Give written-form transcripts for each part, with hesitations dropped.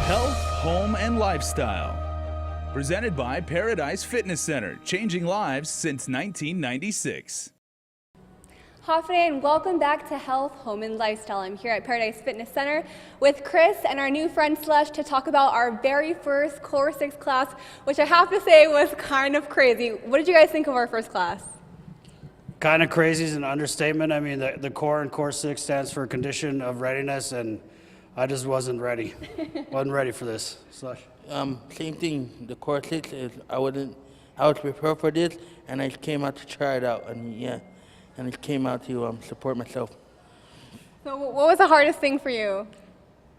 Health, Home, and Lifestyle. Presented by Paradise Fitness Center, changing lives since 1996. Hafne, and welcome back to Health, Home, and Lifestyle. I'm here at Paradise Fitness Center with Chris and our new friend Slush to talk about our very first Core 6 class, which I have to say was kind of crazy. What did you guys think of our first class? Kind of crazy is an understatement. I mean, the core in Core 6 stands for condition of readiness, and I just wasn't ready. Wasn't ready for this. Slush. Same thing. The Core 6 is I was prepared for this, and I came out to try it out, and I came out to support myself. So what was the hardest thing for you?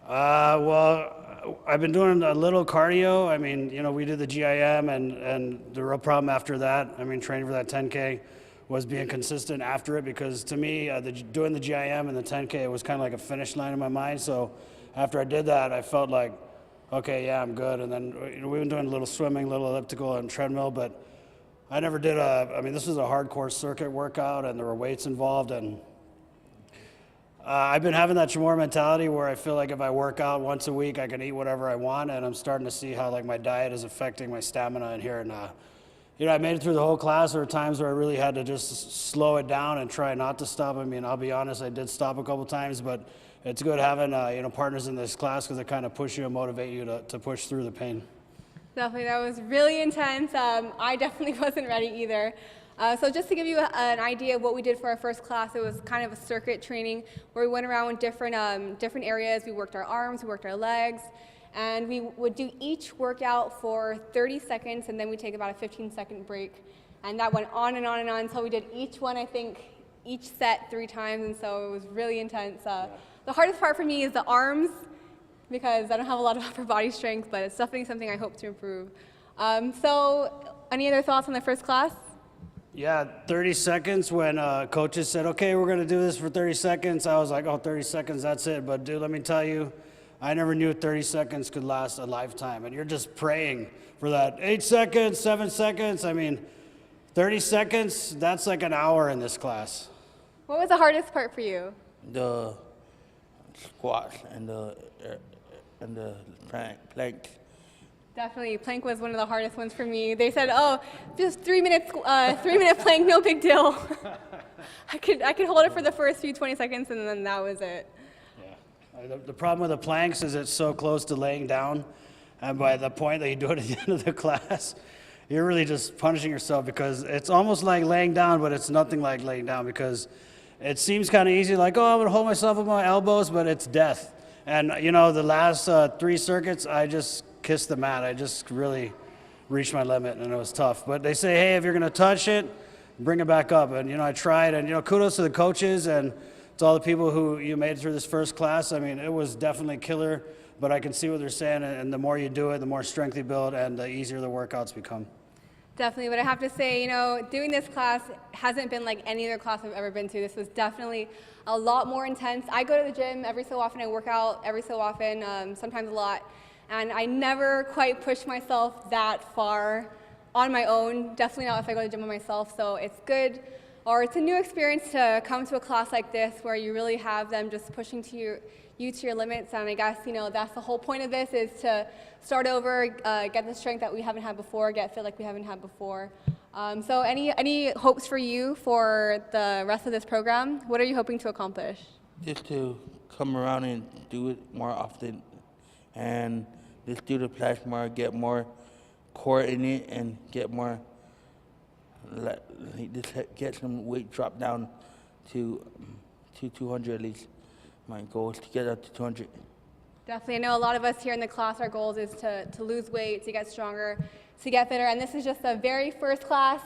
Well, I've been doing a little cardio. I mean, you know, we did the GIM, and the real problem after that, I mean, training for that 10K, was being consistent after it, because to me, doing the GIM and the 10K, it was kind of like a finish line in my mind. So after I did that, I felt like, okay, yeah, I'm good. And then we've been doing a little swimming, a little elliptical and treadmill, but I never did this was a hardcore circuit workout, and there were weights involved, and I've been having that Chamorro mentality where I feel like if I work out once a week, I can eat whatever I want, and I'm starting to see how like my diet is affecting my stamina in here. And I made it through the whole class. There were times where I really had to just slow it down and try not to stop. I mean, I'll be honest, I did stop a couple times, but it's good having partners in this class, because they kind of push you and motivate you to push through the pain. Definitely, that was really intense. I definitely wasn't ready either. So just to give you an idea of what we did for our first class, it was kind of a circuit training where we went around with different areas. We worked our arms, we worked our legs, and we would do each workout for 30 seconds, and then we take about a 15-second break. And that went on and on and on. So we did each one, I think, each set 3 times, and so it was really intense. The hardest part for me is the arms, because I don't have a lot of upper body strength, but it's definitely something I hope to improve. So any other thoughts on the first class? Yeah, 30 seconds when coaches said, okay, we're going to do this for 30 seconds. I was like, oh, 30 seconds, that's it. But dude, let me tell you, I never knew 30 seconds could last a lifetime. And you're just praying for that 8 seconds, 7 seconds. I mean, 30 seconds, that's like an hour in this class. What was the hardest part for you? The squats and the planks. Definitely, plank was one of the hardest ones for me. They said, "Oh, just 3 minutes, 3-minute plank, no big deal." I could hold it for the first few 20 seconds, and then that was it. Yeah, the problem with the planks is it's so close to laying down, and by the point that you do it at the end of the class, you're really just punishing yourself, because it's almost like laying down, but it's nothing like laying down, because it seems kind of easy, like, oh, I'm gonna hold myself with my elbows, but it's death. And the last 3 circuits, I just kissed the mat. I just really reached my limit, and it was tough. But they say, hey, if you're gonna touch it, bring it back up. And I tried, and kudos to the coaches and to all the people who you made it through this first class. I mean, it was definitely killer, but I can see what they're saying, and the more you do it, the more strength you build, and the easier the workouts become. Definitely, but I have to say, doing this class hasn't been like any other class I've ever been to. This was definitely a lot more intense. I go to the gym every so often. I work out every so often, sometimes a lot. And I never quite push myself that far on my own. Definitely not if I go to the gym by myself. So it's good, or it's a new experience to come to a class like this where you really have them just pushing you to your limits. And I guess, that's the whole point of this, is to start over, get the strength that we haven't had before, get fit like we haven't had before. So any hopes for you for the rest of this program? What are you hoping to accomplish? Just to come around and do it more often, and just do the class more, get more core in it, and get more, just get some weight dropped down to 200 at least. My goal is to get up to 200. Definitely. I know a lot of us here in the class, our goals is to lose weight, to get stronger, to get fitter. And this is just the very first class.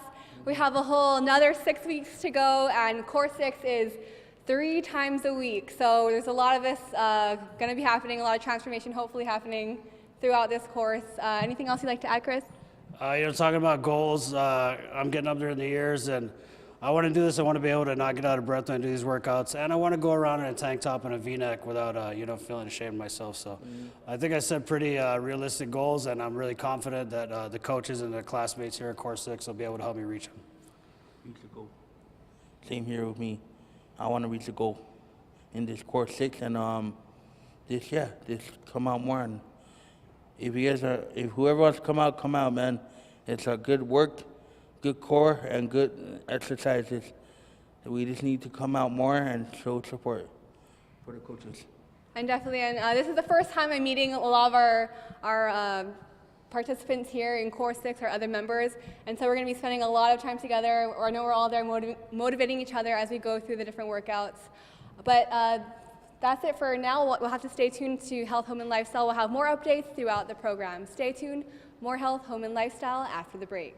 We have a whole another 6 weeks to go, and Core 6 is 3 times a week. So there's a lot of this going to be happening, a lot of transformation hopefully happening throughout this course. Anything else you'd like to add, Chris? Talking about goals, I'm getting up there in the years, and I want to do this. I want to be able to not get out of breath when I do these workouts, and I want to go around in a tank top and a V-neck without, feeling ashamed of myself. So I think I set pretty realistic goals, and I'm really confident that the coaches and the classmates here at Core 6 will be able to help me reach them. Reach the goal. Same here with me. I want to reach the goal in this Core 6, and just come out more if whoever wants to come out, man. It's a good work, good core, and good exercises. We just need to come out more and show support for the coaches. And definitely, and this is the first time I'm meeting a lot of our participants here in Core 6, our other members, and so we're going to be spending a lot of time together. Or I know we're all there motivating each other as we go through the different workouts. But that's it for now. We'll have to stay tuned to Health, Home, and Lifestyle. We'll have more updates throughout the program. Stay tuned. More Health, Home, and Lifestyle after the break.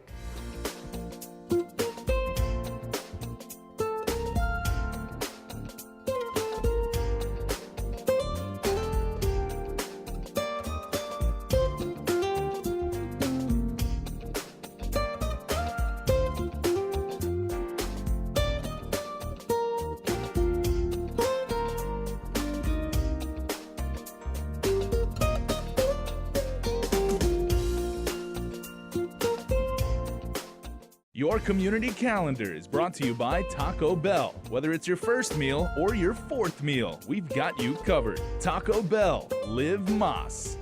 Your community calendar is brought to you by Taco Bell. Whether it's your first meal or your fourth meal, we've got you covered. Taco Bell, live Más.